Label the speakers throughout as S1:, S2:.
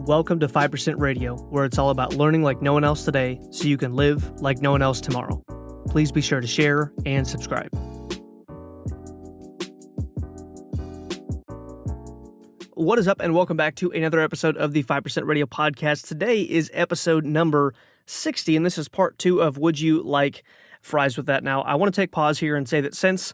S1: Welcome to 5% Radio, where it's all about learning like no one else today so you can live like no one else tomorrow. Please be sure to share and subscribe. What is up, and welcome back to another episode of the 5% Radio podcast. Today is episode number 60, and this is part 2 of Would You Like Fries With That? Now, I want to take pause here and say that since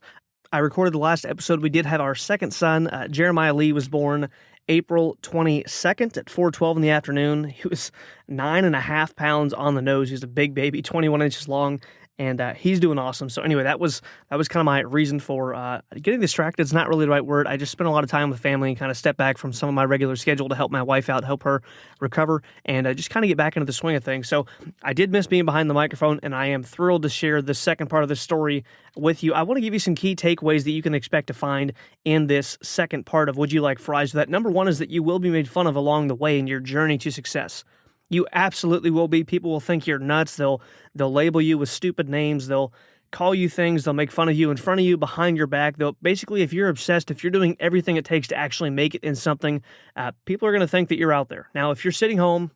S1: I recorded the last episode, we did have our second son. Jeremiah Lee was born April 22nd at 4:12 in the afternoon. He was 9.5 pounds on the nose. He's a big baby, 21 inches long, and he's doing awesome. So anyway, that was kind of my reason for getting distracted. It's not really the right word. I just spent a lot of time with family and kind of stepped back from some of my regular schedule to help my wife out, help her recover, and just kind of get back into the swing of things. So I did miss being behind the microphone, and I am thrilled to share the second part of this story with you. I want to give you some key takeaways that you can expect to find in this second part of Would You Like Fries With That? Number one is that you will be made fun of along the way in your journey to success. You absolutely will be. People will think you're nuts. They'll label you with stupid names. They'll call you things. They'll make fun of you in front of you, behind your back. They'll basically, if you're obsessed, if you're doing everything it takes to actually make it in something, people are going to think that you're out there. Now, if you're sitting home,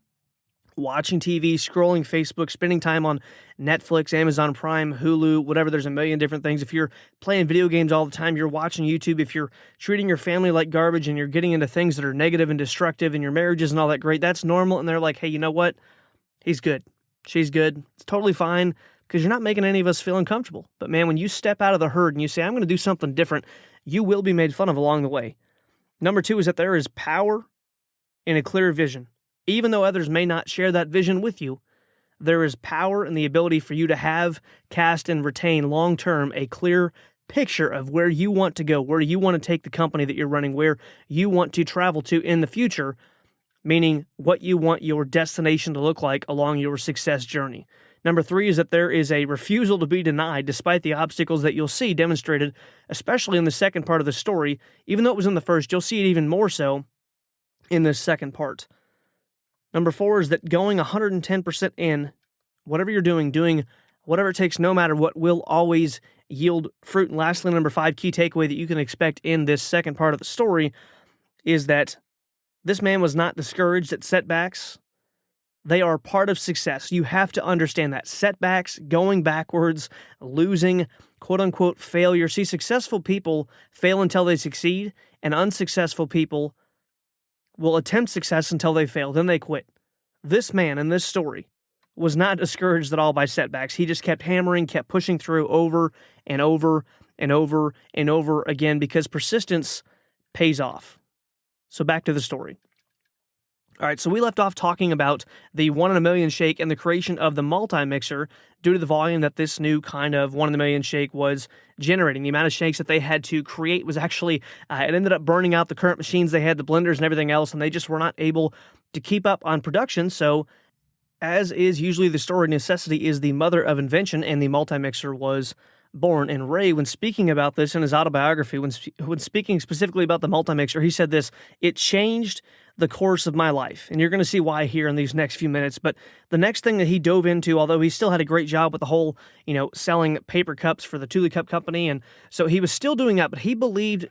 S1: watching TV, scrolling Facebook, spending time on Netflix, Amazon Prime, Hulu, whatever, there's a million different things. If you're playing video games all the time, you're watching YouTube, if you're treating your family like garbage and you're getting into things that are negative and destructive in your marriages and all that great, that's normal. And they're like, hey, you know what? He's good. She's good. It's totally fine because you're not making any of us feel uncomfortable. But man, when you step out of the herd and you say, I'm going to do something different, you will be made fun of along the way. Number two is that there is power in a clear vision. Even though others may not share that vision with you, there is power in the ability for you to have, cast, and retain long-term a clear picture of where you want to go, where you want to take the company that you're running, where you want to travel to in the future, meaning what you want your destination to look like along your success journey. Number three is that there is a refusal to be denied despite the obstacles that you'll see demonstrated, especially in the second part of the story. Even though it was in the first, you'll see it even more so in this second part. Number four is that going 110% in, whatever you're doing whatever it takes, no matter what, will always yield fruit. And lastly, number five, key takeaway that you can expect in this second part of the story is that this man was not discouraged at setbacks. They are part of success. You have to understand that. Setbacks, going backwards, losing, quote-unquote failure. See, successful people fail until they succeed, and unsuccessful people will attempt success until they fail, then they quit. This man in this story was not discouraged at all by setbacks. He just kept hammering, kept pushing through over and over and over and over again because persistence pays off. So back to the story. All right, so we left off talking about the 1 in a million shake and the creation of the multi-mixer due to the volume that this new kind of 1 in a million shake was generating. The amount of shakes that they had to create was actually, it ended up burning out the current machines. They had the blenders and everything else, and they just were not able to keep up on production. So as is usually the story, necessity is the mother of invention, and the multi-mixer was born. And Ray, when speaking about this in his autobiography, when speaking specifically about the multi-mixer, he said this: it changed the course of my life. And you're going to see why here in these next few minutes. But the next thing that he dove into, although he still had a great job with the whole, selling paper cups for the Thule Cup Company, and so he was still doing that, but he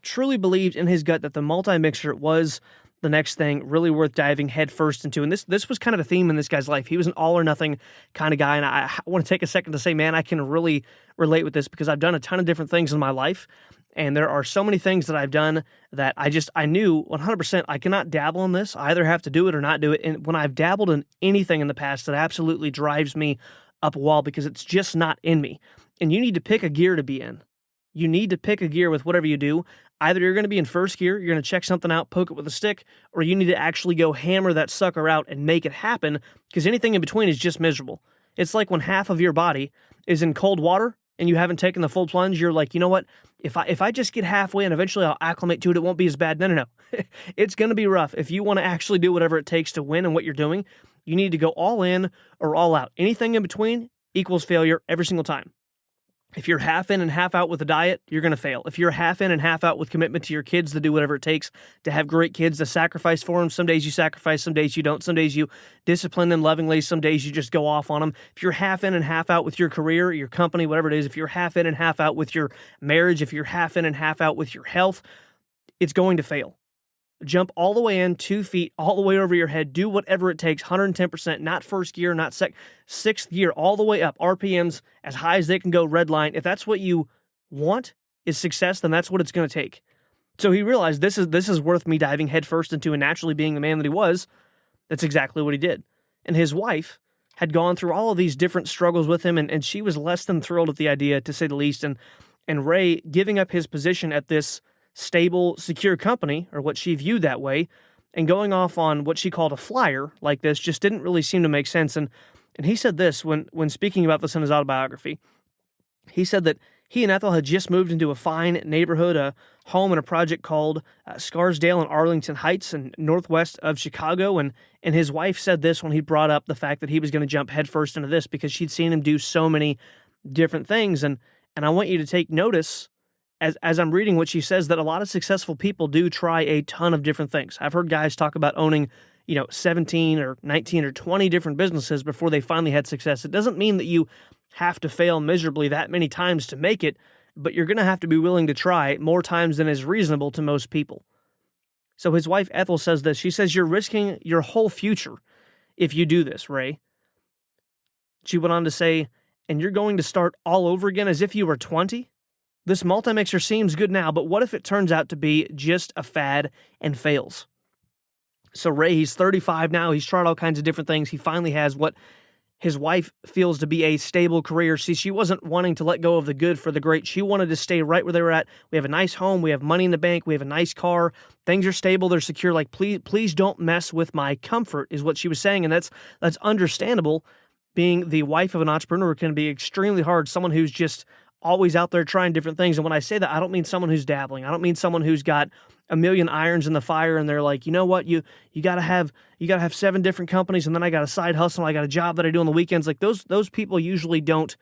S1: truly believed in his gut that the multi-mixer was the next thing really worth diving headfirst into. And this was kind of a theme in this guy's life. He was an all or nothing kind of guy. And I want to take a second to say, man, I can really relate with this because I've done a ton of different things in my life. And there are so many things that I've done that I knew 100% I cannot dabble in this. I either have to do it or not do it. And when I've dabbled in anything in the past, it absolutely drives me up a wall because it's just not in me. And you need to pick a gear to be in. You need to pick a gear with whatever you do. Either you're going to be in first gear, you're going to check something out, poke it with a stick, or you need to actually go hammer that sucker out and make it happen, because anything in between is just miserable. It's like when half of your body is in cold water and you haven't taken the full plunge, you're like, you know what? If I just get halfway and eventually I'll acclimate to it, it won't be as bad. No. It's going to be rough. If you want to actually do whatever it takes to win in what you're doing, you need to go all in or all out. Anything in between equals failure every single time. If you're half in and half out with a diet, you're going to fail. If you're half in and half out with commitment to your kids to do whatever it takes to have great kids, to sacrifice for them, some days you sacrifice, some days you don't. Some days you discipline them lovingly, some days you just go off on them. If you're half in and half out with your career, your company, whatever it is, if you're half in and half out with your marriage, if you're half in and half out with your health, it's going to fail. jump all the way in, 2 feet, all the way over your head, do whatever it takes, 110%, not first gear, not sixth gear, all the way up, RPMs as high as they can go, red line. If that's what you want is success, then that's what it's going to take. So he realized this is worth me diving headfirst into, and naturally being the man that he was, that's exactly what he did. And his wife had gone through all of these different struggles with him, and she was less than thrilled at the idea, to say the least. And Ray giving up his position at this stable, secure company, or what she viewed that way, and going off on what she called a flyer like this just didn't really seem to make sense. And he said this when speaking about this in his autobiography. He said that he and Ethel had just moved into a fine neighborhood, a home in a project called Scarsdale and Arlington Heights in northwest of Chicago. And his wife said this when he brought up the fact that he was going to jump headfirst into this, because she'd seen him do so many different things. And I want you to take notice as I'm reading what she says, that a lot of successful people do try a ton of different things. I've heard guys talk about owning, 17 or 19 or 20 different businesses before they finally had success. It doesn't mean that you have to fail miserably that many times to make it, but you're going to have to be willing to try more times than is reasonable to most people. So his wife, Ethel, says this. She says, "You're risking your whole future if you do this, Ray." She went on to say, "And you're going to start all over again as if you were 20? This multi-mixer seems good now, but what if it turns out to be just a fad and fails?" So Ray, he's 35 now. He's tried all kinds of different things. He finally has what his wife feels to be a stable career. See, she wasn't wanting to let go of the good for the great. She wanted to stay right where they were at. We have a nice home. We have money in the bank. We have a nice car. Things are stable. They're secure. Like, please don't mess with my comfort, is what she was saying. And that's understandable. Being the wife of an entrepreneur can be extremely hard. Someone who's just always out there trying different things. And when I say that, I don't mean someone who's dabbling. I don't mean someone who's got a million irons in the fire and they're like, you know what, you gotta have 7 different companies, and then I got a side hustle, I got a job that I do on the weekends. Like those people usually don't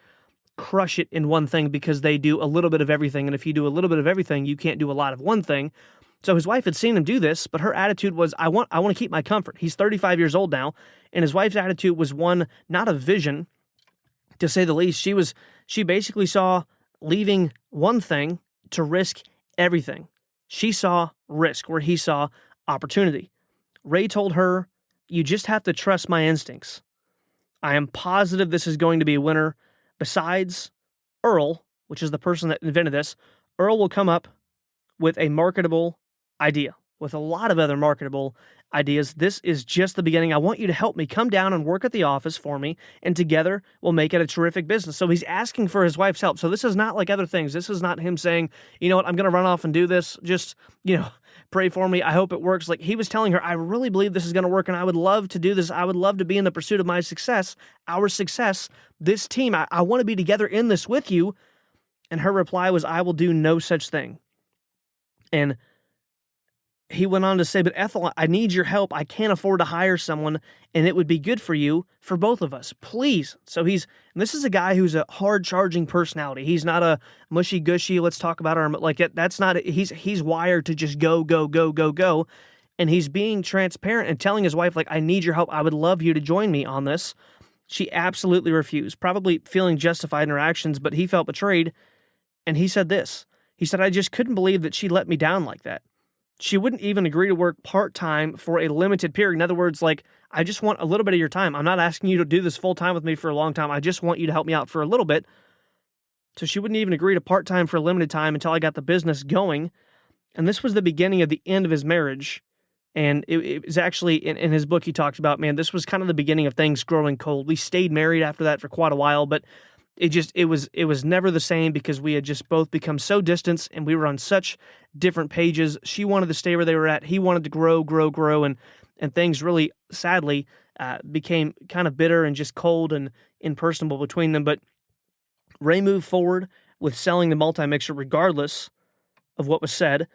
S1: crush it in one thing, because they do a little bit of everything. And if you do a little bit of everything, you can't do a lot of one thing. So his wife had seen him do this, but her attitude was, I want to keep my comfort. He's 35 years old now, and his wife's attitude was one, not of vision, to say the least. She basically saw leaving one thing to risk everything. She saw risk where he saw opportunity. Ray told her, "You just have to trust my instincts. I am positive this is going to be a winner. Besides, Earl," which is the person that invented this, "Earl will come up with a marketable idea, with a lot of other marketable ideas. This is just the beginning. I want you to help me come down and work at the office for me, and together we'll make it a terrific business." So he's asking for his wife's help. So this is not like other things. This is not him saying, "You know what, I'm going to run off and do this. Just, pray for me. I hope it works." Like, he was telling her, "I really believe this is going to work, and I would love to do this. I would love to be in the pursuit of my success, our success, this team. I want to be together in this with you." And her reply was, "I will do no such thing." And he went on to say, "But Ethel, I need your help. I can't afford to hire someone, and it would be good for you, for both of us. Please." So this is a guy who's a hard-charging personality. He's not a mushy-gushy, let's talk about our, like, that's not, he's wired to just go, go, go, go, go. And he's being transparent and telling his wife, like, "I need your help. I would love you to join me on this." She absolutely refused, probably feeling justified in her actions, but he felt betrayed. And he said this. He said, "I just couldn't believe that she let me down like that. She wouldn't even agree to work part-time for a limited period. In other words, like, I just want a little bit of your time. I'm not asking you to do this full-time with me for a long time. I just want you to help me out for a little bit." So she wouldn't even agree to part-time for a limited time until I got the business going. And this was the beginning of the end of his marriage. And it was actually, in his book, he talks about, man, this was kind of the beginning of things growing cold. We stayed married after that for quite a while, but it was never the same, because we had just both become so distant, and we were on such different pages. She wanted to stay where they were at. He wanted to grow, and things really, sadly, became kind of bitter and just cold and impersonal between them. But Ray moved forward with selling the multi-mixer regardless of what was said.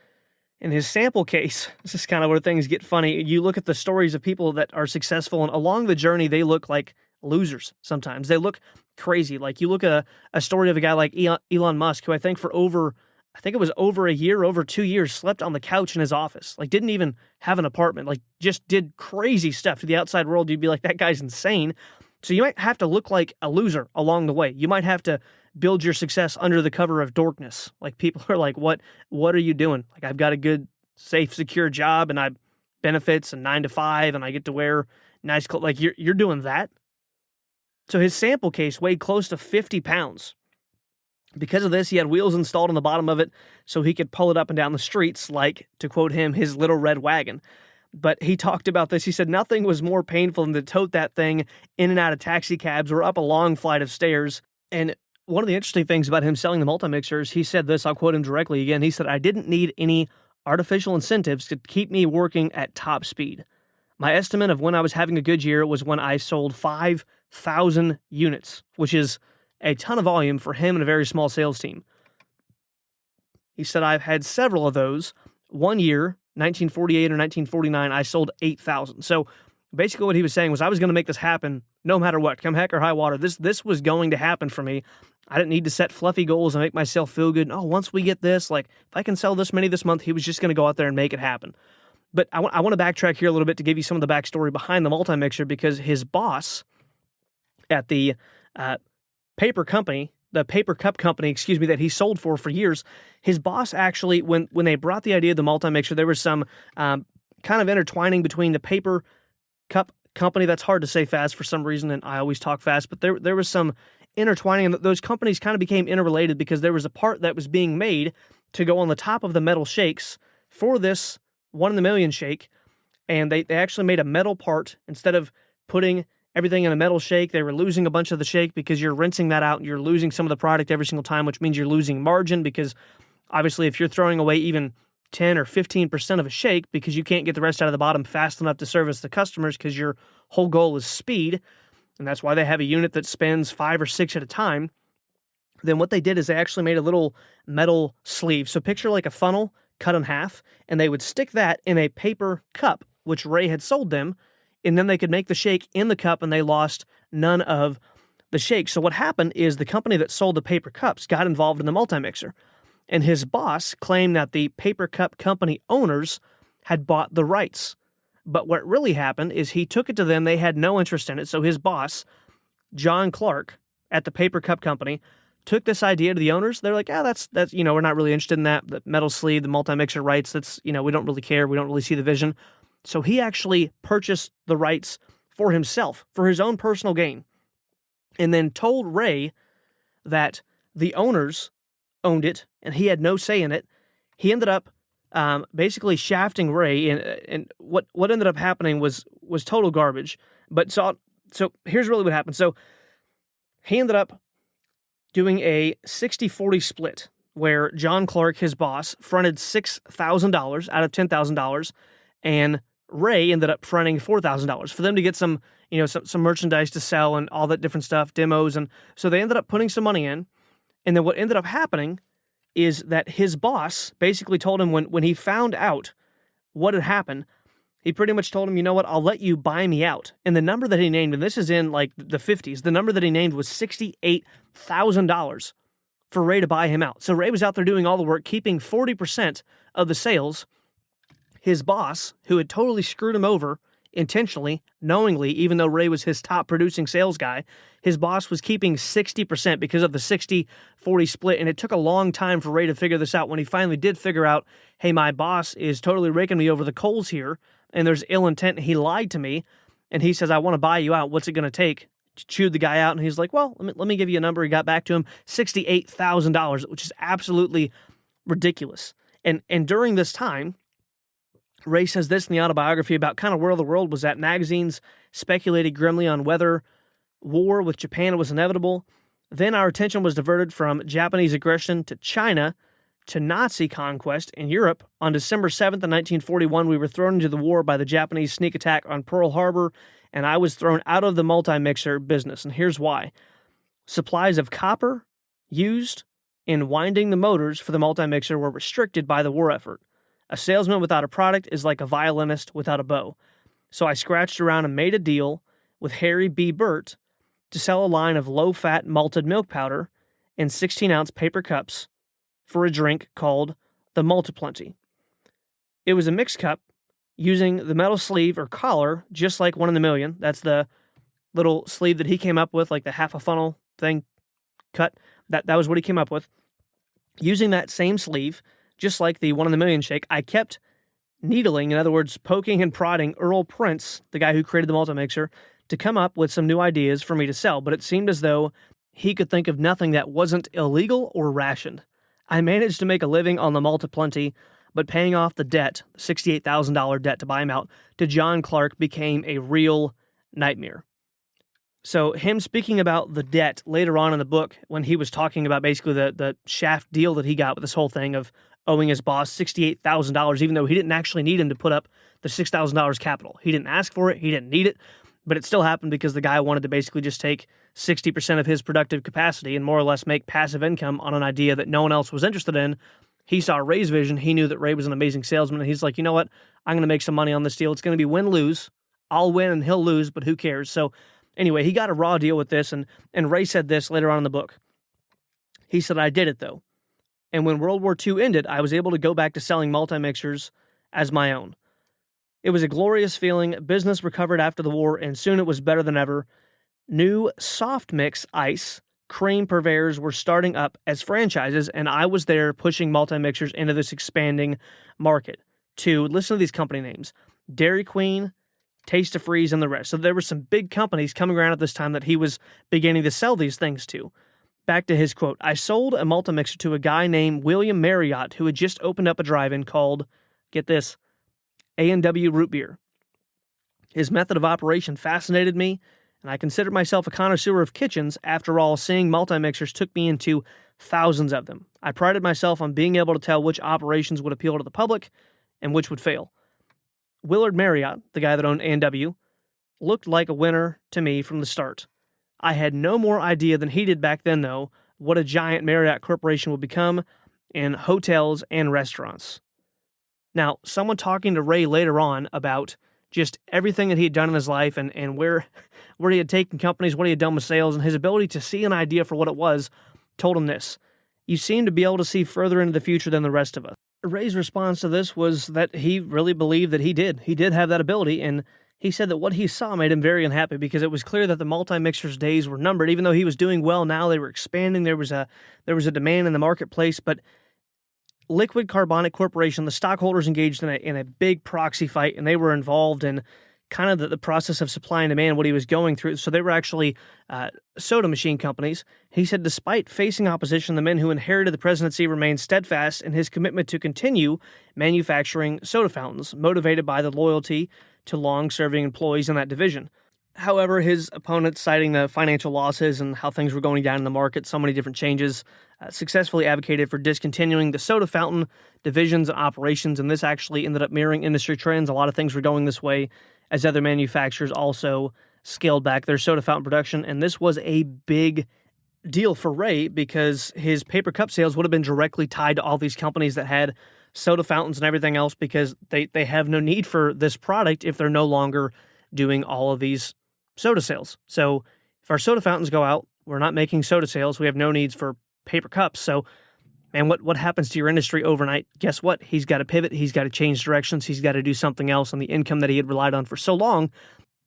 S1: In his sample case, this is kind of where things get funny. You look at the stories of people that are successful, and along the journey, they look like losers sometimes. They look crazy. Like, you look at a story of a guy like Elon Musk, who I think it was over a year, over 2 years, slept on the couch in his office. Like, didn't even have an apartment. Like, just did crazy stuff. To the outside world, you'd be like, that guy's insane. So you might have to look like a loser along the way. You might have to build your success under the cover of dorkness. Like, people are like, what are you doing? Like, I've got a good, safe, secure job, and benefits and 9 to 5, and I get to wear nice clothes. Like, you're doing that? So his sample case weighed close to 50 pounds. Because of this, he had wheels installed on the bottom of it so he could pull it up and down the streets like, to quote him, his little red wagon. But he talked about this. He said nothing was more painful than to tote that thing in and out of taxi cabs or up a long flight of stairs. And one of the interesting things about him selling the multi-mixers, he said this, I'll quote him directly again. He said, "I didn't need any artificial incentives to keep me working at top speed. My estimate of when I was having a good year was when I sold 5,000 units, which is a ton of volume for him and a very small sales team." He said, "I've had several of those. One year, 1948 or 1949, I sold 8,000. So basically what he was saying was I was going to make this happen no matter what, come heck or high water. This was going to happen for me. I didn't need to set fluffy goals and make myself feel good. Oh, once we get this, like if I can sell this many this month, he was just going to go out there and make it happen." But I want to backtrack here a little bit to give you some of the backstory behind the multi-mixer, because his boss at the paper cup company, that he sold for years, his boss actually, when they brought the idea of the multi-mixer, there was some kind of intertwining between the paper cup company. That's hard to say fast for some reason, and I always talk fast, but there was some intertwining, and those companies kind of became interrelated because there was a part that was being made to go on the top of the metal shakes for this 1 in a million shake, and they actually made a metal part instead of putting everything in a metal shake. They were losing a bunch of the shake because you're rinsing that out and you're losing some of the product every single time, which means you're losing margin, because obviously if you're throwing away even 10 or 15% of a shake because you can't get the rest out of the bottom fast enough to service the customers because your whole goal is speed, and that's why they have a unit that spins 5 or 6 at a time, then what they did is they actually made a little metal sleeve. So picture like a funnel cut in half, and they would stick that in a paper cup, which Ray had sold them, and then they could make the shake in the cup, and they lost none of the shake. So what happened is the company that sold the paper cups got involved in the multi-mixer, and his boss claimed that the paper cup company owners had bought the rights. But what really happened is he took it to them. They had no interest in it. So his boss, John Clark, at the paper cup company, took this idea to the owners. They're like, that's, we're not really interested in that. The metal sleeve, the multi-mixer rights, that's, we don't really care. We don't really see the vision. So he actually purchased the rights for himself, for his own personal gain, and then told Ray that the owners owned it and he had no say in it. He ended up basically shafting Ray, and what ended up happening was total garbage. But so here's really what happened. So he ended up doing a 60-40 split where John Clark, his boss, fronted $6,000 out of $10,000, and Ray ended up fronting $4,000 for them to get some merchandise to sell and all that different stuff, demos. And so they ended up putting some money in. And then what ended up happening is that his boss basically told him when he found out what had happened, he pretty much told him, you know what, I'll let you buy me out. And the number that he named, and this is in like the 50s, the number that he named was $68,000 for Ray to buy him out. So Ray was out there doing all the work, keeping 40% of the sales. His boss, who had totally screwed him over intentionally, knowingly, even though Ray was his top producing sales guy, his boss was keeping 60% because of the 60-40 split. And it took a long time for Ray to figure this out. When he finally did figure out, hey, my boss is totally raking me over the coals here, and there's ill intent, he lied to me, and he says, I want to buy you out. What's it going to take? Chewed the guy out, and he's like, well, let me give you a number. He got back to him, $68,000, which is absolutely ridiculous. And during this time, Ray says this in the autobiography about kind of where the world was at. Magazines speculated grimly on whether war with Japan was inevitable. Then our attention was diverted from Japanese aggression to China to Nazi conquest in Europe. On December 7th, 1941, we were thrown into the war by the Japanese sneak attack on Pearl Harbor, and I was thrown out of the multi-mixer business. And here's why. Supplies of copper used in winding the motors for the multi-mixer were restricted by the war effort. A salesman without a product is like a violinist without a bow. So I scratched around and made a deal with Harry B. Burt to sell a line of low-fat malted milk powder in 16-ounce paper cups for a drink called the Multiplenty. It was a mixed cup using the metal sleeve or collar, just like 1 in a million. That's the little sleeve that he came up with, like the half a funnel thing cut. That was what he came up with. Using that same sleeve, just like the 1 in a million shake, I kept needling, in other words, poking and prodding Earl Prince, the guy who created the multi-mixer, to come up with some new ideas for me to sell, but it seemed as though he could think of nothing that wasn't illegal or rationed. I managed to make a living on the multiplenty, but paying off the debt, the $68,000 debt to buy him out, to John Clark became a real nightmare. So him speaking about the debt later on in the book, when he was talking about basically the shaft deal that he got with this whole thing of owing his boss $68,000, even though he didn't actually need him to put up the $6,000 capital. He didn't ask for it. He didn't need it. But it still happened because the guy wanted to basically just take 60% of his productive capacity and more or less make passive income on an idea that no one else was interested in. He saw Ray's vision. He knew that Ray was an amazing salesman. And he's like, you know what? I'm going to make some money on this deal. It's going to be win-lose. I'll win and he'll lose, but who cares? So anyway, he got a raw deal with this. And Ray said this later on in the book. He said, I did it, though. And when World War II ended, I was able to go back to selling multi-mixers as my own. It was a glorious feeling. Business recovered after the war, and soon it was better than ever. New soft mix ice cream purveyors were starting up as franchises, and I was there pushing multi-mixers into this expanding market. To listen to these company names: Dairy Queen, Taste-O-Freeze, and the rest. So there were some big companies coming around at this time that he was beginning to sell these things to. Back to his quote, I sold a multi-mixer to a guy named William Marriott who had just opened up a drive-in called, get this, A&W Root Beer. His method of operation fascinated me, and I considered myself a connoisseur of kitchens. After all, seeing multi-mixers took me into thousands of them. I prided myself on being able to tell which operations would appeal to the public and which would fail. Willard Marriott, the guy that owned A&W, looked like a winner to me from the start. I had no more idea than he did back then, though, what a giant Marriott Corporation would become in hotels and restaurants. Now, someone talking to Ray later on about just everything that he had done in his life and where he had taken companies, what he had done with sales, and his ability to see an idea for what it was, told him this. You seem to be able to see further into the future than the rest of us. Ray's response to this was that he really believed that he did. He did have that ability, and he said that what he saw made him very unhappy because it was clear that the multi-mixer's days were numbered. Even though he was doing well now, they were expanding. There was a demand in the marketplace, but Liquid Carbonic Corporation, the stockholders engaged in a big proxy fight, and they were involved in kind of the process of supply and demand, what he was going through. So they were actually soda machine companies. He said, despite facing opposition, the men who inherited the presidency remained steadfast in his commitment to continue manufacturing soda fountains, motivated by the loyalty to long-serving employees in that division. However, his opponents, citing the financial losses and how things were going down in the market, so many different changes, successfully advocated for discontinuing the soda fountain divisions and operations, and this actually ended up mirroring industry trends. A lot of things were going this way as other manufacturers also scaled back their soda fountain production, and this was a big deal for Ray because his paper cup sales would have been directly tied to all these companies that had soda fountains and everything else because they have no need for this product if they're no longer doing all of these soda sales. So if our soda fountains go out, we're not making soda sales. We have no needs for paper cups. So, man, what happens to your industry overnight? Guess what? He's got to pivot. He's got to change directions. He's got to do something else. And the income that he had relied on for so long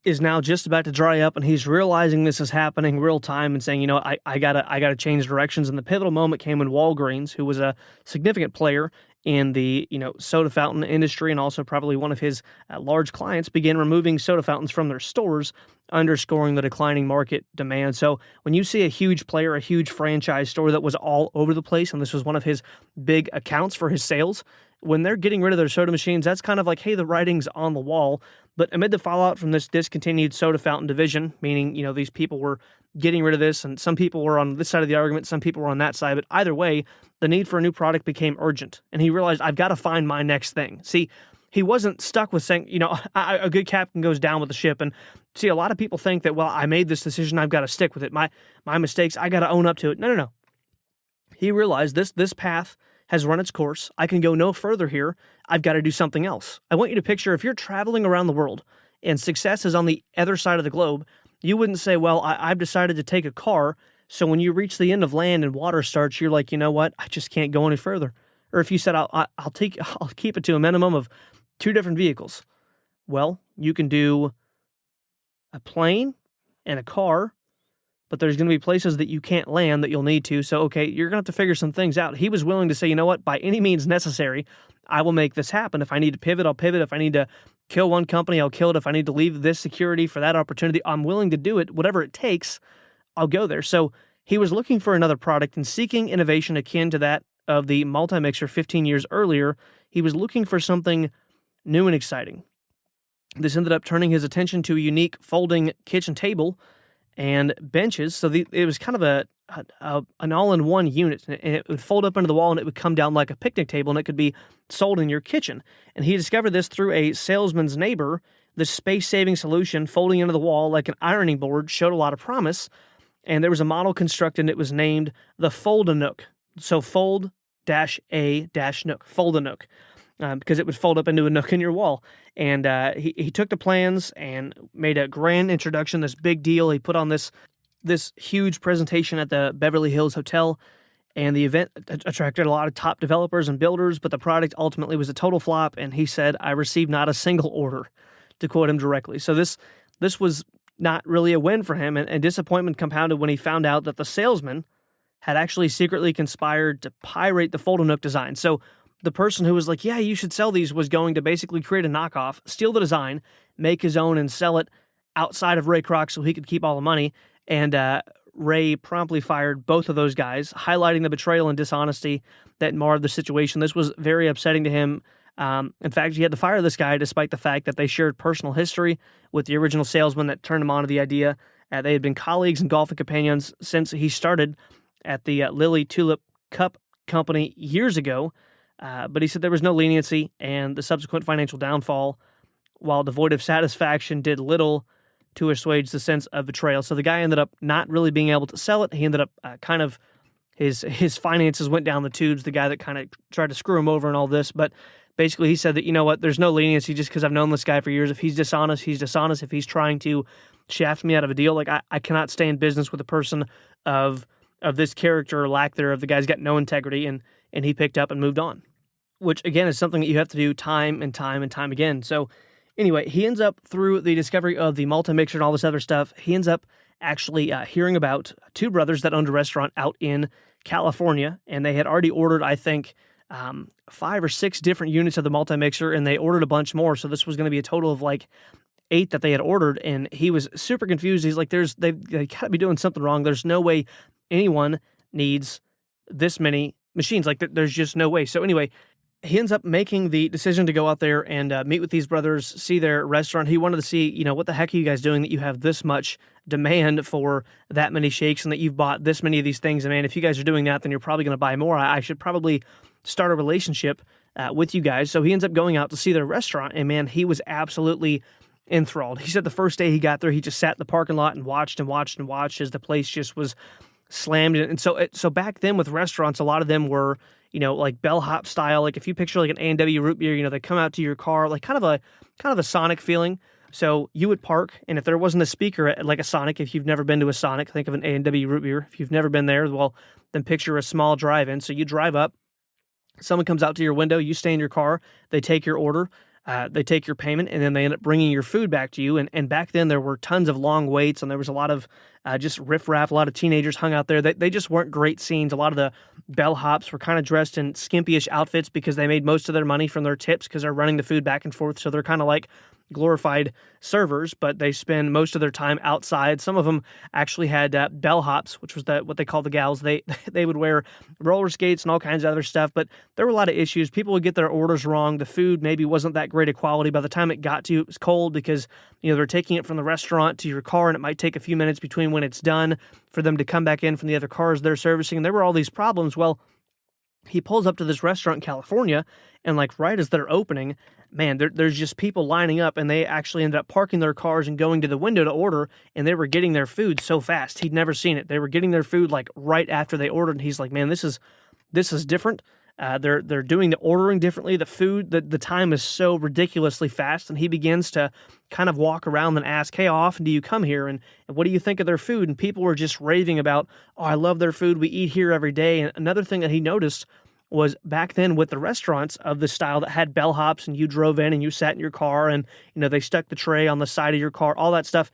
S1: is now just about to dry up. And he's realizing this is happening real time and saying, you know, I gotta change directions. And the pivotal moment came when Walgreens, who was a significant player in the soda fountain industry and also probably one of his large clients, began removing soda fountains from their stores, underscoring the declining market demand. So when you see a huge player, a huge franchise store that was all over the place, and this was one of his big accounts for his sales, when they're getting rid of their soda machines, that's kind of like, hey, the writing's on the wall. But amid the fallout from this discontinued soda fountain division, meaning, these people were getting rid of this, and some people were on this side of the argument, some people were on that side, but either way, the need for a new product became urgent. And he realized, I've got to find my next thing. See, he wasn't stuck with saying, a good captain goes down with the ship. And see, a lot of people think that, well, I made this decision, I've got to stick with it. My mistakes, I got to own up to it. No. He realized this path has run its course. I can go no further here. I've got to do something else. I want you to picture if you're traveling around the world and success is on the other side of the globe, you wouldn't say, well, I've decided to take a car. So when you reach the end of land and water starts, you're like, you know what? I just can't go any further. Or if you said, I'll keep it to a minimum of 2 different vehicles. Well, you can do a plane and a car, but there's going to be places that you can't land that you'll need to. So, okay, you're going to have to figure some things out. He was willing to say, you know what, by any means necessary, I will make this happen. If I need to pivot, I'll pivot. If I need to kill one company, I'll kill it. If I need to leave this security for that opportunity, I'm willing to do it. Whatever it takes, I'll go there. So he was looking for another product and seeking innovation akin to that of the multi-mixer 15 years earlier. He was looking for something new and exciting. This ended up turning his attention to a unique folding kitchen table and benches. So it was kind of an all-in-one unit, and it would fold up into the wall, and it would come down like a picnic table, and it could be sold in your kitchen. And he discovered this through a salesman's neighbor. The space-saving solution, folding into the wall like an ironing board, showed a lot of promise. And there was a model constructed, and it was named the Fold-A-Nook. So Fold-A-Nook, Fold-A-Nook. Because it would fold up into a nook in your wall. And he took the plans and made a grand introduction, this big deal. He put on this huge presentation at the Beverly Hills Hotel, and the event attracted a lot of top developers and builders, but the product ultimately was a total flop, and he said, "I received not a single order," to quote him directly. So this was not really a win for him, and disappointment compounded when he found out that the salesman had actually secretly conspired to pirate the Fold-A-Nook design. So the person who was like, yeah, you should sell these, was going to basically create a knockoff, steal the design, make his own, and sell it outside of Ray Kroc so he could keep all the money. And Ray promptly fired both of those guys, highlighting the betrayal and dishonesty that marred the situation. This was very upsetting to him. In fact, he had to fire this guy despite the fact that they shared personal history with the original salesman that turned him on to the idea. They had been colleagues and golfing companions since he started at the Lily Tulip Cup company years ago. But he said there was no leniency, and the subsequent financial downfall, while devoid of satisfaction, did little to assuage the sense of betrayal. So the guy ended up not really being able to sell it. He ended up his finances went down the tubes, the guy that kind of tried to screw him over and all this. But basically he said that, you know what, there's no leniency just because I've known this guy for years. If he's dishonest, he's dishonest. If he's trying to shaft me out of a deal, like I cannot stay in business with a person of this character or lack thereof. The guy's got no integrity, and he picked up and moved on, which again is something that you have to do time and time and time again. So anyway, he ends up, through the discovery of the multi-mixer and all this other stuff, he ends up actually hearing about two brothers that owned a restaurant out in California, and they had already ordered, I think, 5 or 6 different units of the multi-mixer, and they ordered a bunch more. So this was going to be a total of like 8 that they had ordered, and he was super confused. He's like, they got to be doing something wrong. There's no way anyone needs this many machines. Like, there's just no way. So anyway, he ends up making the decision to go out there and meet with these brothers, see their restaurant. He wanted to see, what the heck are you guys doing that you have this much demand for that many shakes and that you've bought this many of these things? And man, if you guys are doing that, then you're probably going to buy more. I should probably start a relationship with you guys. So he ends up going out to see their restaurant, and man, he was absolutely enthralled. He said the first day he got there, he just sat in the parking lot and watched as the place just was slammed. And so back then with restaurants, a lot of them were, like bellhop style. Like if you picture like an A&W root beer, they come out to your car, like kind of a Sonic feeling. So you would park, and if there wasn't a speaker at like a Sonic, if you've never been to a Sonic, think of an A&W root beer. If you've never been there, well, then picture a small drive-in. So you drive up, someone comes out to your window, you stay in your car, they take your order, they take your payment, and then they end up bringing your food back to you. And back then there were tons of long waits, and there was a lot of just riffraff. A lot of teenagers hung out there. They just weren't great scenes. A lot of the bellhops were kind of dressed in skimpyish outfits because they made most of their money from their tips because they're running the food back and forth. So they're kind of like glorified servers, but they spend most of their time outside. Some of them actually had bellhops, which was what they call the gals. They would wear roller skates and all kinds of other stuff, but there were a lot of issues. People would get their orders wrong. The food maybe wasn't that great a quality. By the time it got to you, it was cold because they're taking it from the restaurant to your car, and it might take a few minutes between when it's done for them to come back in from the other cars they're servicing. And there were all these problems. Well, he pulls up to this restaurant in California, and like right as they're opening, man, there's just people lining up, and they actually ended up parking their cars and going to the window to order, and they were getting their food so fast. He'd never seen it. They were getting their food like right after they ordered, and he's like, man, this is different. They're doing the ordering differently. The food, the time is so ridiculously fast, and he begins to kind of walk around and ask, hey, how often do you come here, and what do you think of their food? And people were just raving about, oh, I love their food. We eat here every day. And another thing that he noticed was back then with the restaurants of the style that had bellhops, and you drove in and you sat in your car, and they stuck the tray on the side of your car, all that stuff.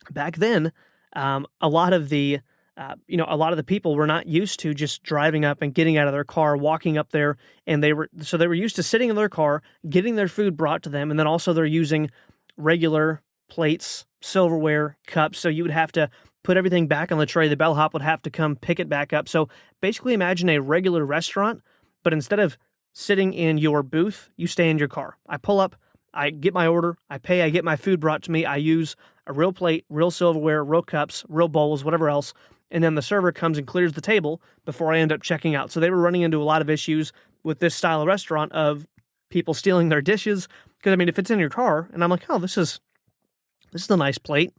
S1: Back then, a lot of the a lot of the people were not used to just driving up and getting out of their car, walking up there, and they were used to sitting in their car, getting their food brought to them, and then also they're using regular plates, silverware, cups. So you would have to put everything back on the tray. The bellhop would have to come pick it back up. So basically, imagine a regular restaurant, but instead of sitting in your booth, you stay in your car. I pull up, I get my order, I pay, I get my food brought to me. I use a real plate, real silverware, real cups, real bowls, whatever else. And then the server comes and clears the table before I end up checking out. So they were running into a lot of issues with this style of restaurant of people stealing their dishes. Because, I mean, if it's in your car, and I'm like, oh, this is a nice plate.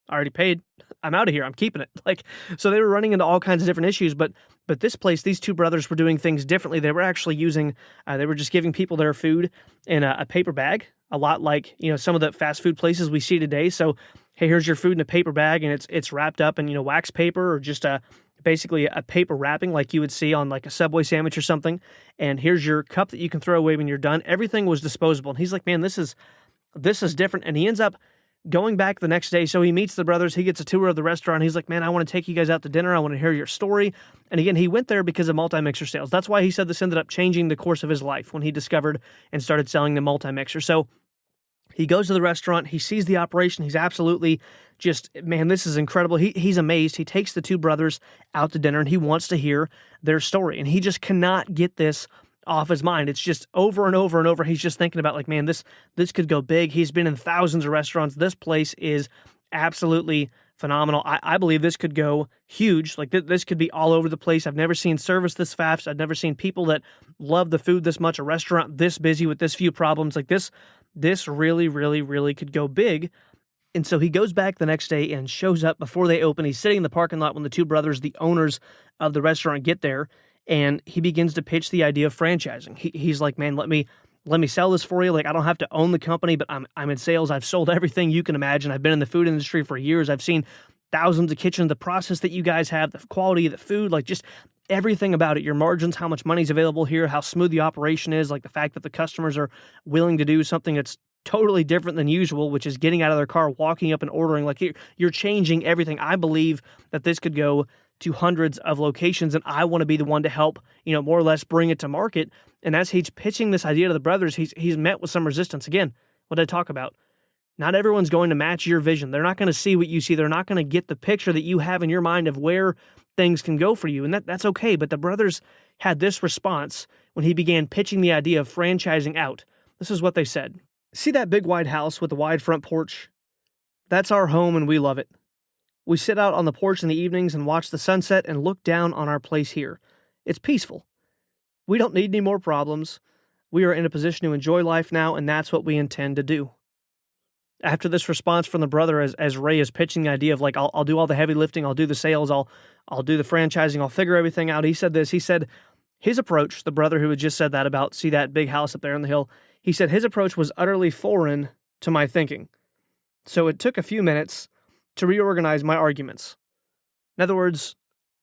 S1: I already paid. I'm out of here. I'm keeping it. So they were running into all kinds of different issues. But this place, these two brothers were doing things differently. They were actually using, they were just giving people their food in a paper bag, a lot like, some of the fast food places we see today. So, hey, here's your food in a paper bag, and it's wrapped up in, wax paper or just basically a paper wrapping like you would see on like a Subway sandwich or something. And here's your cup that you can throw away when you're done. Everything was disposable. And he's like, man, this is different. And he ends up going back the next day. So he meets the brothers. He gets a tour of the restaurant. He's like, man, I want to take you guys out to dinner. I want to hear your story. And again, he went there because of multi-mixer sales. That's why he said this ended up changing the course of his life when he discovered and started selling the multi-mixer. So he goes to the restaurant. He sees the operation. He's absolutely just, man, this is incredible. He's amazed. He takes the two brothers out to dinner, and he wants to hear their story. And he just cannot get this off his mind. It's just over and over and over. He's just thinking about, like, man, this could go big. He's been in thousands of restaurants. This place is absolutely phenomenal. I believe this could go huge. Like, this could be all over the place. I've never seen service this fast. I've never seen people that love the food this much, a restaurant this busy with this few problems. Like, this really, really, really could go big. And so he goes back the next day and shows up before they open. He's sitting in the parking lot when the two brothers, the owners of the restaurant, get there, and he begins to pitch the idea of franchising. He's like, man, let me sell this for you. Like, I don't have to own the company, but I'm in sales. I've sold everything you can imagine. I've been in the food industry for years. I've seen thousands of kitchens, the process that you guys have, the quality of the food, like just everything about it, your margins, how much money's available here, how smooth the operation is, like the fact that the customers are willing to do something that's totally different than usual, which is getting out of their car, walking up and ordering. Like, you're changing everything. I believe that this could go to hundreds of locations, and I want to be the one to help, more or less bring it to market. And as he's pitching this idea to the brothers, he's met with some resistance. Again, what did I talk about? Not everyone's going to match your vision. They're not going to see what you see. They're not going to get the picture that you have in your mind of where things can go for you. And that's okay. But the brothers had this response when he began pitching the idea of franchising out. This is what they said. See that big wide house with the wide front porch? That's our home, and we love it. We sit out on the porch in the evenings and watch the sunset and look down on our place here. It's peaceful. We don't need any more problems. We are in a position to enjoy life now, and that's what we intend to do. After this response from the brother, as Ray is pitching the idea of, like, I'll do all the heavy lifting, I'll do the sales, I'll do the franchising, I'll figure everything out. He said this. He said his approach, the brother who had just said that about see that big house up there on the hill, he said his approach was utterly foreign to my thinking. So it took a few minutes to reorganize my arguments. In other words,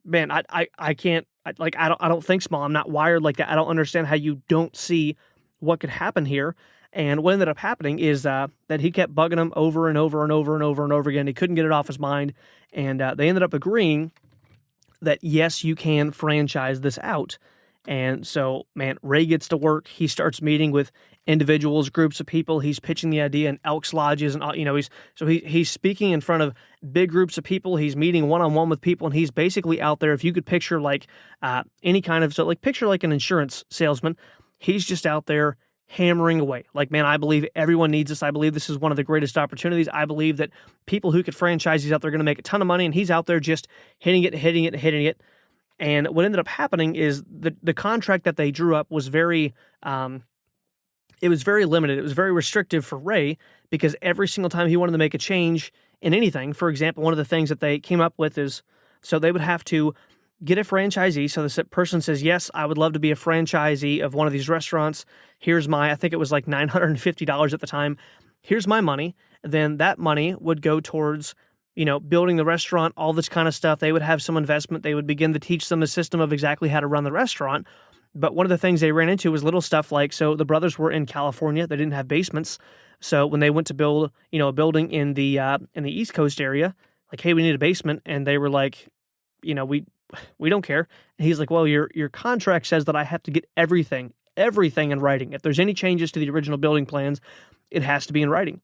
S1: man, I can't, I don't think small. I'm not wired like that. I don't understand how you don't see what could happen here. And what ended up happening is that he kept bugging him over and over and over and over and over again. He couldn't get it off his mind. And they ended up agreeing that, yes, you can franchise this out. And so, man, Ray gets to work. He starts meeting with individuals, groups of people. He's pitching the idea in Elks Lodges, and he's speaking in front of big groups of people. He's meeting one-on-one with people, and he's basically out there. If you could picture like any kind of picture like an insurance salesman, he's just out there hammering away. Like, man, I believe everyone needs this. I believe this is one of the greatest opportunities. I believe that people who could franchise these out there are going to make a ton of money, and he's out there just hitting it. And what ended up happening is the contract that they drew up was very, it was very limited. It was very restrictive for Ray because every single time he wanted to make a change in anything, for example, one of the things that they came up with is, so they would have to get a franchisee. So this person says, yes, I would love to be a franchisee of one of these restaurants. Here's I think it was like $950 at the time. Here's my money. Then that money would go towards building the restaurant, all this kind of stuff. They would have some investment. They would begin to teach them the system of exactly how to run the restaurant. But one of the things they ran into was little stuff like, so the brothers were in California. They didn't have basements. So when they went to build, a building in the East Coast area, like, hey, we need a basement. And they were like, we don't care. And he's like, well, your contract says that I have to get everything in writing. If there's any changes to the original building plans, it has to be in writing.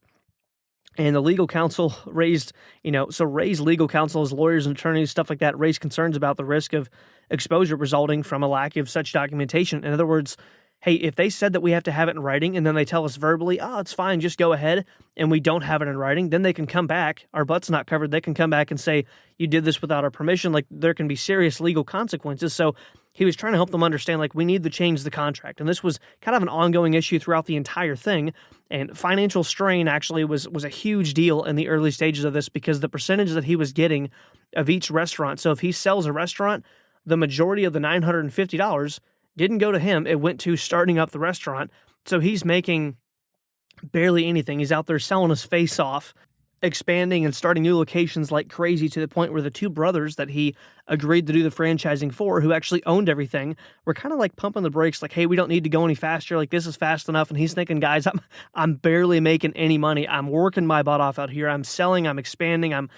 S1: And the legal counsel raised legal counsel as lawyers and attorneys, stuff like that, raised concerns about the risk of exposure resulting from a lack of such documentation. In other words, hey, if they said that we have to have it in writing and then they tell us verbally, oh, it's fine, just go ahead, and we don't have it in writing, then they can come back, our butt's not covered, they can come back and say, you did this without our permission, like there can be serious legal consequences. So he was trying to help them understand, like, we need to change the contract. And this was kind of an ongoing issue throughout the entire thing. And financial strain actually was a huge deal in the early stages of this because the percentage that he was getting of each restaurant. So if he sells a restaurant, the majority of the $950 didn't go to him. It went to starting up the restaurant. So he's making barely anything. He's out there selling his face off, expanding and starting new locations like crazy, to the point where the two brothers that he agreed to do the franchising for, who actually owned everything, were kind of like pumping the brakes, like, hey, we don't need to go any faster. Like, this is fast enough. And he's thinking, guys, I'm barely making any money. I'm working my butt off out here. I'm selling, I'm expanding. I'm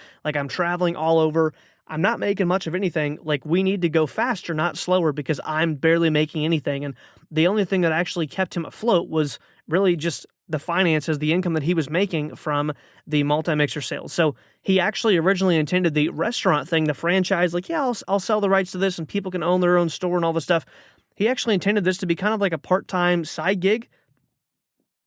S1: traveling all over. I'm not making much of anything. Like, we need to go faster, not slower, because I'm barely making anything. And the only thing that actually kept him afloat was really just the finances, the income that he was making from the multi-mixer sales. So he actually originally intended the restaurant thing, the franchise, like, yeah, I'll sell the rights to this and people can own their own store and all this stuff. He actually intended this to be kind of like a part-time side gig,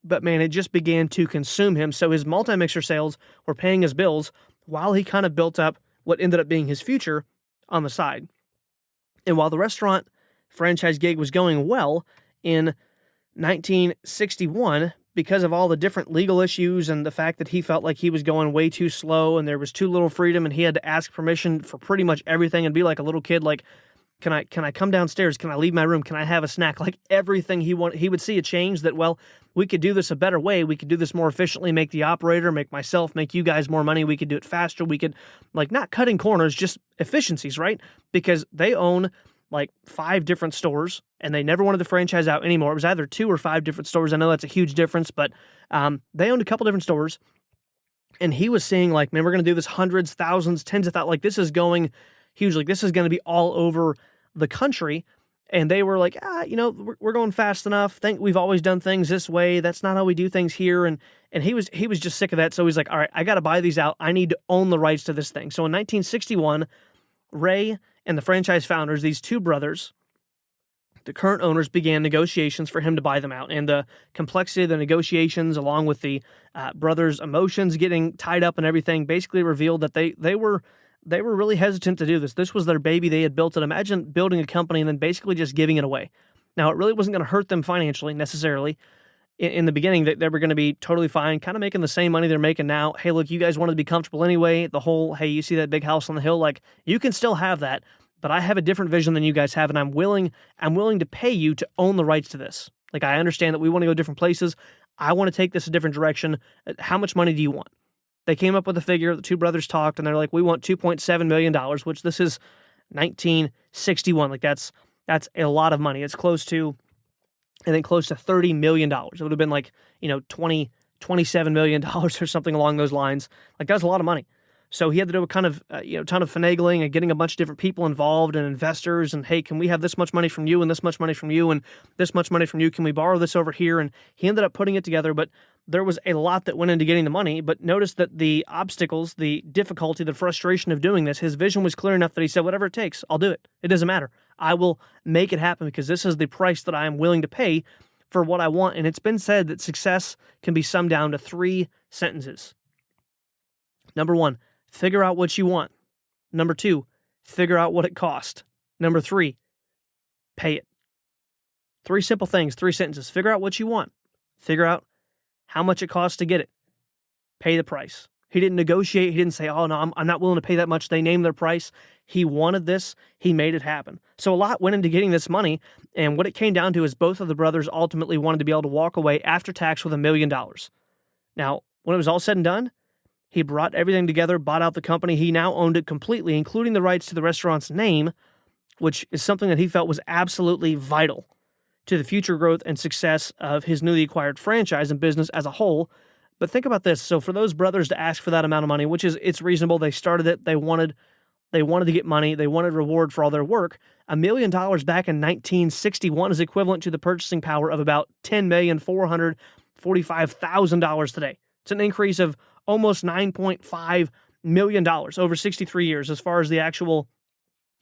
S1: but man, it just began to consume him. So his multi-mixer sales were paying his bills while he kind of built up what ended up being his future on the side. And while the restaurant franchise gig was going well in 1961, because of all the different legal issues and the fact that he felt like he was going way too slow and there was too little freedom and he had to ask permission for pretty much everything and be like a little kid, like, can I come downstairs? Can I leave my room? Can I have a snack? Like, everything he wanted, he would see a change that, well, we could do this a better way. We could do this more efficiently, make the operator, make myself, make you guys more money. We could do it faster. We could, like, not cutting corners, just efficiencies, right? Because they own like 5 different stores and they never wanted the franchise out anymore. It was either 2 or 5 different stores. I know that's a huge difference, but they owned a couple different stores. And he was seeing, like, man, we're going to do this hundreds, thousands, tens of thousands. Like, this is going huge. Like, this is going to be all over the country. And they were like, we're going fast enough. We've always done things this way. That's not how we do things here. And he was just sick of that. So he's like, all right, I got to buy these out. I need to own the rights to this thing. So in 1961, Ray and the franchise founders, these two brothers, the current owners, began negotiations for him to buy them out. And the complexity of the negotiations, along with the brothers' emotions getting tied up and everything, basically revealed that they were really hesitant to do this. This was their baby. They had built it. Imagine building a company and then basically just giving it away. Now, it really wasn't going to hurt them financially necessarily. In the beginning, they were going to be totally fine, kind of making the same money they're making now. Hey, look, you guys wanted to be comfortable anyway. The whole, hey, you see that big house on the hill? Like, you can still have that, but I have a different vision than you guys have, and I'm willing to pay you to own the rights to this. Like, I understand that we want to go different places. I want to take this a different direction. How much money do you want? They came up with a figure. The two brothers talked, and they're like, we want $2.7 million, which this is 1961. Like, that's a lot of money. It's close to $30 million. It would have been like, $27 million or something along those lines. Like, that's a lot of money. So he had to do a kind of, ton of finagling and getting a bunch of different people involved and investors. And, hey, can we have this much money from you and this much money from you and this much money from you? Can we borrow this over here? And he ended up putting it together, but there was a lot that went into getting the money. But notice that the obstacles, the difficulty, the frustration of doing this, his vision was clear enough that he said, whatever it takes, I'll do it. It doesn't matter. I will make it happen because this is the price that I am willing to pay for what I want. And it's been said that success can be summed down to 3 sentences. Number 1, figure out what you want. Number 2, figure out what it cost. Number 3, pay it. 3 simple things, 3 sentences. Figure out what you want. Figure out how much it costs to get it. Pay the price. He didn't negotiate. He didn't say, oh, no, I'm not willing to pay that much. They named their price. He wanted this. He made it happen. So a lot went into getting this money. And what it came down to is both of the brothers ultimately wanted to be able to walk away after tax with $1 million. Now, when it was all said and done, he brought everything together, bought out the company. He now owned it completely, including the rights to the restaurant's name, which is something that he felt was absolutely vital to the future growth and success of his newly acquired franchise and business as a whole. But think about this. So for those brothers to ask for that amount of money, which is, it's reasonable. They started it. They wanted to get money. They wanted reward for all their work. $1 million back in 1961 is equivalent to the purchasing power of about $10,445,000 today. It's an increase of almost $9.5 million over 63 years as far as the actual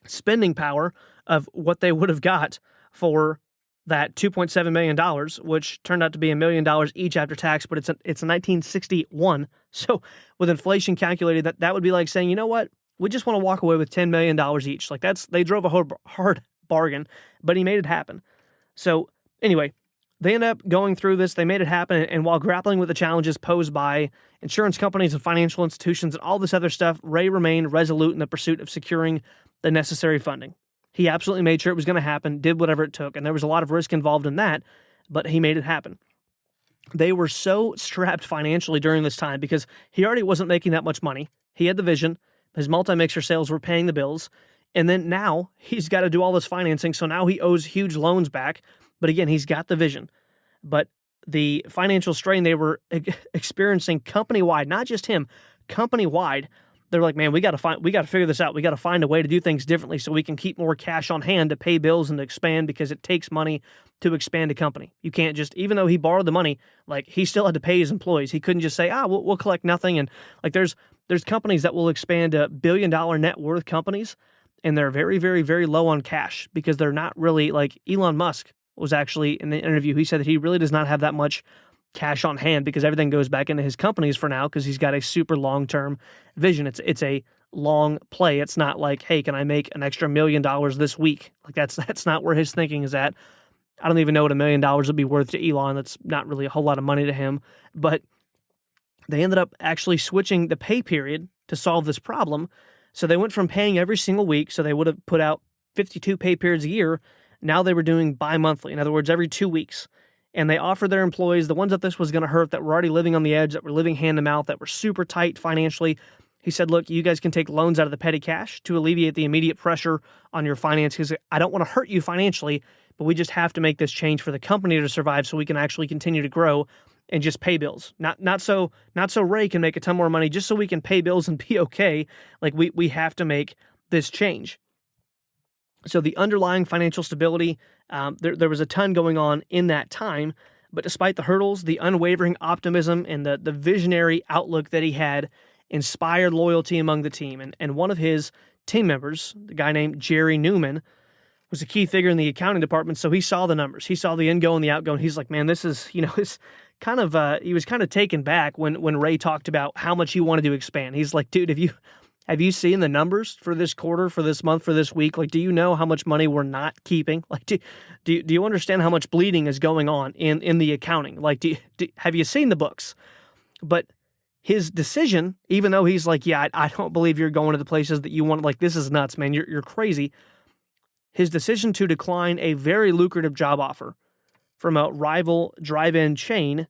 S1: spending power of what they would have got for that $2.7 million, which turned out to be $1 million each after tax, but it's 1961. So with inflation calculated, that would be like saying, you know what? We just want to walk away with $10 million each. Like they drove a hard bargain, but he made it happen. So anyway, they ended up going through this. They made it happen. And while grappling with the challenges posed by insurance companies and financial institutions and all this other stuff, Ray remained resolute in the pursuit of securing the necessary funding. He absolutely made sure it was going to happen, did whatever it took. And there was a lot of risk involved in that, but he made it happen. They were so strapped financially during this time because he already wasn't making that much money. He had the vision. His multi-mixer sales were paying the bills. And then now he's got to do all this financing. So now he owes huge loans back. But again, he's got the vision. But the financial strain they were experiencing company-wide, not just him, company-wide, they're like, man, we got to figure this out. We got to find a way to do things differently so we can keep more cash on hand to pay bills and to expand, because it takes money to expand a company. You can't just, even though he borrowed the money, like he still had to pay his employees. He couldn't just say, we'll collect nothing. And like there's companies that will expand to $1 billion net worth companies, and they're very, very, very low on cash because they're not really, like Elon Musk was actually in the interview. He said that he really does not have that much cash on hand because everything goes back into his companies for now because he's got a super long-term vision. It's a long play. It's not like, hey, can I make an extra $1 million this week? Like that's not where his thinking is at. I don't even know what $1 million would be worth to Elon. That's not really a whole lot of money to him. But they ended up actually switching the pay period to solve this problem. So they went from paying every single week, so they would have put out 52 pay periods a year. Now they were doing bi-monthly. In other words, every 2 weeks. And they offered their employees, the ones that this was going to hurt, that were already living on the edge, that were living hand to mouth, that were super tight financially. He said, look, you guys can take loans out of the petty cash to alleviate the immediate pressure on your finances. I don't want to hurt you financially, but we just have to make this change for the company to survive so we can actually continue to grow and just pay bills. Not so Ray can make a ton more money, just so we can pay bills and be okay. Like we have to make this change. So the underlying financial stability, there was a ton going on in that time, but despite the hurdles, the unwavering optimism and the visionary outlook that he had inspired loyalty among the team. And one of his team members, the guy named Jerry Newman, was a key figure in the accounting department. So he saw the numbers. He saw the ingo and the outgo, and he's like, man, this is, it's kind of, he was kind of taken back when Ray talked about how much he wanted to expand. He's like, dude, have you seen the numbers for this quarter, for this month, for this week? Like, do you know how much money we're not keeping? Like, do you understand how much bleeding is going on in the accounting? Like, have you seen the books? But his decision, even though he's like, yeah, I don't believe you're going to the places that you want. Like, this is nuts, man. You're crazy. His decision to decline a very lucrative job offer from a rival drive-in chain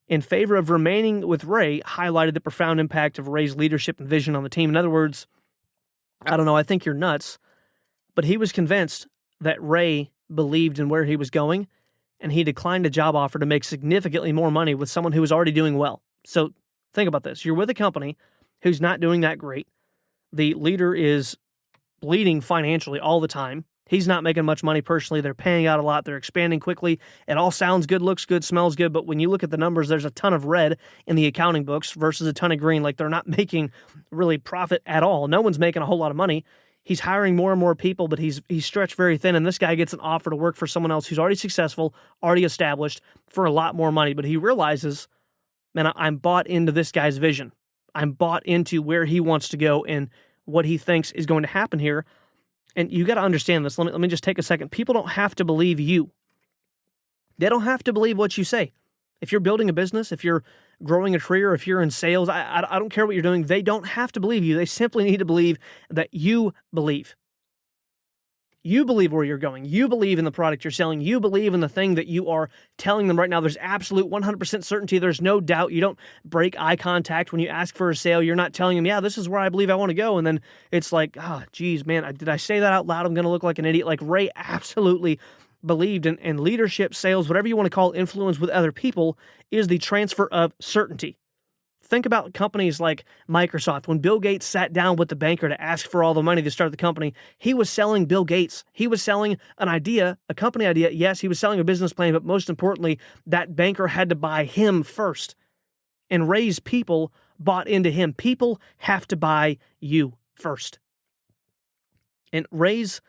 S1: in favor of remaining with Ray highlighted the profound impact of Ray's leadership and vision on the team. In other words, I don't know, I think you're nuts, but he was convinced that Ray believed in where he was going, and he declined a job offer to make significantly more money with someone who was already doing well. So think about this. You're with a company who's not doing that great. The leader is bleeding financially all the time. He's not making much money personally. They're paying out a lot. They're expanding quickly. It all sounds good, looks good, smells good. But when you look at the numbers, there's a ton of red in the accounting books versus a ton of green. Like they're not making really profit at all. No one's making a whole lot of money. He's hiring more and more people, but he's stretched very thin. And this guy gets an offer to work for someone else who's already successful, already established for a lot more money. But he realizes, man, I'm bought into this guy's vision. I'm bought into where he wants to go and what he thinks is going to happen here. And you got to understand this. Let me just take a second. People don't have to believe you. They don't have to believe what you say. If you're building a business, if you're growing a career, if you're in sales, I don't care what you're doing. They don't have to believe you. They simply need to believe that you believe. You believe where you're going. You believe in the product you're selling. You believe in the thing that you are telling them right now. There's absolute 100% certainty. There's no doubt. You don't break eye contact when you ask for a sale. You're not telling them, yeah, this is where I believe I want to go. And then it's like, oh, geez, man, did I say that out loud? I'm going to look like an idiot. Like Ray absolutely believed in, and leadership, sales, whatever you want to call influence with other people, is the transfer of certainty. Think about companies like Microsoft. When Bill Gates sat down with the banker to ask for all the money to start the company, he was selling Bill Gates. He was selling an idea, a company idea. Yes, he was selling a business plan, but most importantly, that banker had to buy him first. And Ray's people bought into him. People have to buy you first. And Ray's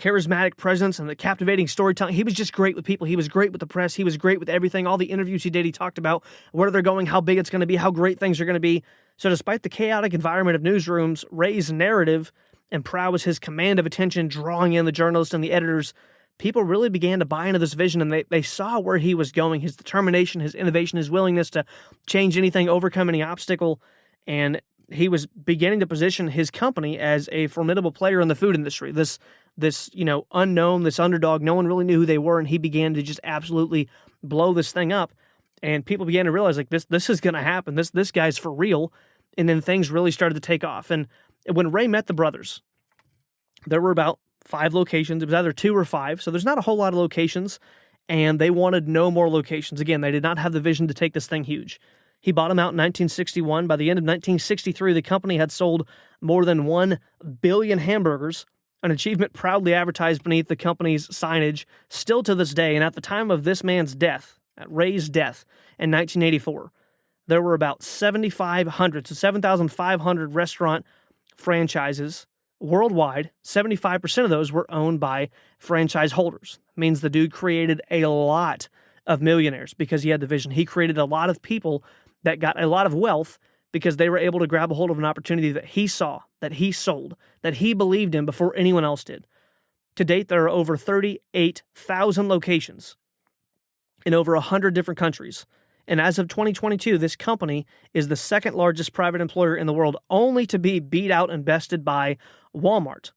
S1: charismatic presence and the captivating storytelling, he was just great with people. He was great with the press. He was great with everything. All the interviews he did, he talked about where they're going, how big it's going to be, how great things are going to be. So despite the chaotic environment of newsrooms, Ray's narrative and prowess, his command of attention, drawing in the journalists and the editors, people really began to buy into this vision, and they saw where he was going, his determination, his innovation, his willingness to change anything, overcome any obstacle, and he was beginning to position his company as a formidable player in the food industry. This unknown, this underdog, no one really knew who they were, and he began to just absolutely blow this thing up. And people began to realize, like, this is going to happen. This guy's for real. And then things really started to take off. And when Ray met the brothers, there were about 5 locations. It was either 2 or 5. So there's not a whole lot of locations. And they wanted no more locations. Again, they did not have the vision to take this thing huge. He bought them out in 1961. By the end of 1963, the company had sold more than 1 billion hamburgers, an achievement proudly advertised beneath the company's signage still to this day. And at the time of this man's death, at Ray's death in 1984, there were about 7,500 restaurant franchises worldwide. 75% of those were owned by franchise holders. It means the dude created a lot of millionaires because he had the vision. He created a lot of people that got a lot of wealth because they were able to grab a hold of an opportunity that he saw, that he sold, that he believed in before anyone else did. To date, there are over 38,000 locations in over 100 different countries. And as of 2022, this company is the second largest private employer in the world, only to be beat out and bested by Walmart.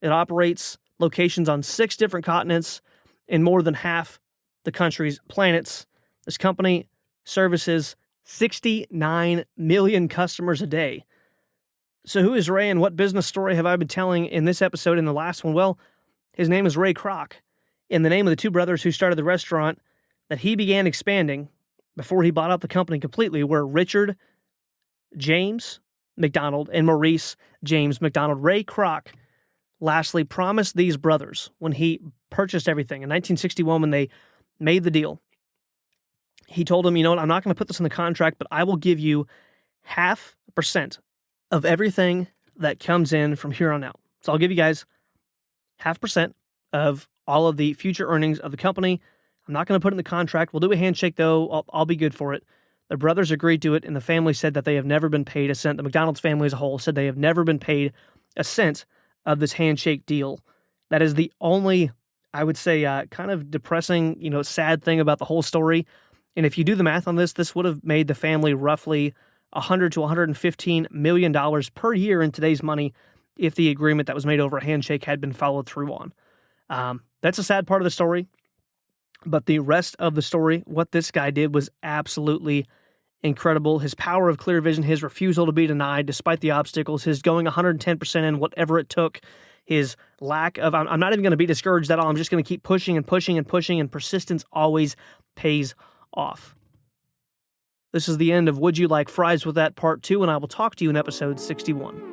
S1: It operates locations on 6 different continents in more than half the country's planets. This company services 69 million customers a day. So who is Ray, and what business story have I been telling in this episode and the last one? Well, his name is Ray Kroc, and the name of the 2 brothers who started the restaurant that he began expanding before he bought out the company completely were Richard James McDonald and Maurice James McDonald. Ray Kroc lastly promised these brothers when he purchased everything in 1961 when they made the deal. He told them, you know what, I'm not going to put this in the contract, but I will give you 0.5% of everything that comes in from here on out. So I'll give you guys 0.5% of all of the future earnings of the company. I'm not going to put it in the contract. We'll do a handshake, though. I'll be good for it. The brothers agreed to it, and the family said that they have never been paid a cent. The McDonald's family as a whole said they have never been paid a cent of this handshake deal. That is the only, I would say, kind of depressing, sad thing about the whole story. And if you do the math on this would have made the family roughly $100 to $115 million per year in today's money if the agreement that was made over a handshake had been followed through on. That's a sad part of the story. But the rest of the story, what this guy did was absolutely incredible. His power of clear vision, his refusal to be denied despite the obstacles, his going 110% in whatever it took, his lack of, I'm not even going to be discouraged at all. I'm just going to keep pushing and pushing and pushing, and persistence always pays off. This is the end of Would You Like Fries with That Part 2, and I will talk to you in episode 61.